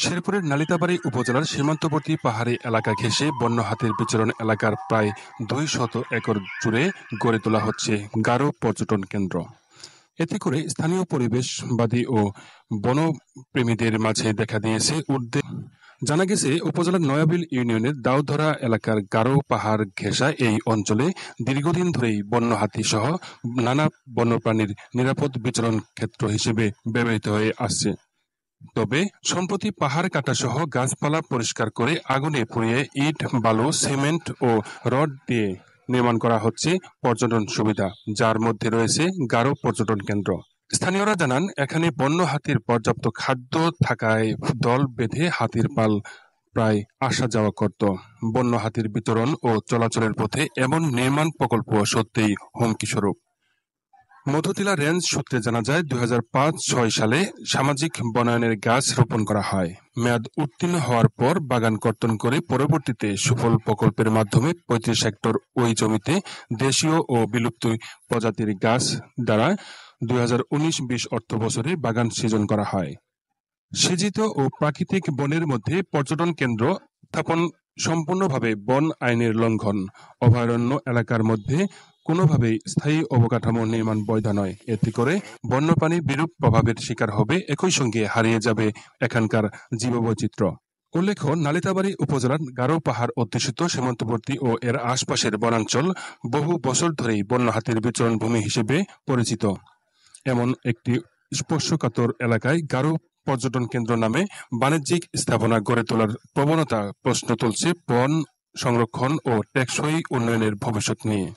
শেরপুরের নালিতাবাড়ী উপজেলার সীমান্তবর্তী পাহাড়ি এলাকা ঘেঁষে বন্য হাতির বিচরণ এলাকার প্রায় 200 একর জুড়ে গড়ে তোলা হচ্ছে গারো পর্যটন কেন্দ্র। এতে করে স্থানীয় পরিবেশবাদী ও বনপ্রেমীদের মাঝে দেখা দিয়েছে উদ্বেগ। জানা গেছে, উপজেলার নয়াবিল ইউনিয়নের দাউধরা এলাকার গারো পাহাড় ঘেঁষা এই অঞ্চলে দীর্ঘদিন ধরেই বন্য হাতি সহ নানা বন্যপ্রাণীর নিরাপদ বিচরণ ক্ষেত্র হিসেবে ব্যবহৃত হয়ে আসছে। তবে সম্প্রতি পাহাড় কাটা সহ গাছপালা পরিষ্কার করে আগুনে পুড়িয়ে ইট, বালু, সিমেন্ট ও রড দিয়ে নির্মাণ করা হচ্ছে পর্যটন সুবিধা, যার মধ্যে রয়েছে গারো পর্যটন কেন্দ্র। স্থানীয়রা জানান, এখানে বন্য হাতির পর্যাপ্ত খাদ্য থাকায় দল বেঁধে হাতির পাল প্রায় আসা যাওয়া করত। বন্য হাতির বিতরণ ও চলাচলের পথে এমন নির্মাণ প্রকল্প সত্যিই হুমকি স্বরূপ। মধুতিলা রেঞ্জ সূত্রে জানা যায়, 2005-06 সালে সামাজিক বনায়নের গাছ রোপণ করা হয়। মেয়াদ উত্তীর্ণ হওয়ার পর বাগান কর্তন করে পরবর্তীতে সুফল প্রকল্পের মাধ্যমে 35 হেক্টর ওই জমিতে দেশীয় ও বিলুপ্ত প্রজাতির গাছ দ্বারা 2019-20 অর্থ বছরে বাগান সৃজন করা হয়। সৃজিত ও প্রাকৃতিক বনের মধ্যে পর্যটন কেন্দ্র স্থাপন সম্পূর্ণভাবে বন আইনের লঙ্ঘন। অভয়ারণ্য এলাকার মধ্যে কোনোভাবেই স্থায়ী অবকাঠামো নির্মাণ বৈধ নয়। এতে করে বন্যপ্রাণী বিরূপ প্রভাবের শিকার হবে, একই সঙ্গে হারিয়ে যাবে এখানকার জীববৈচিত্র্য। উল্লেখ্য, নালিতাবাড়ী উপজেলার গারো পাহাড় অধ্যুষিত সীমান্তবর্তী ও এর আশপাশের বনাঞ্চল বহু বছর ধরেই বন্য হাতির বিচরণ ভূমি হিসেবে পরিচিত। এমন একটি স্পর্শকাতর এলাকায় গারো পর্যটন কেন্দ্র নামে বাণিজ্যিক স্থাপনা গড়ে তোলার প্রবণতা প্রশ্ন তুলছে বন সংরক্ষণ ও টেকসই উন্নয়নের ভবিষ্যৎ নিয়ে।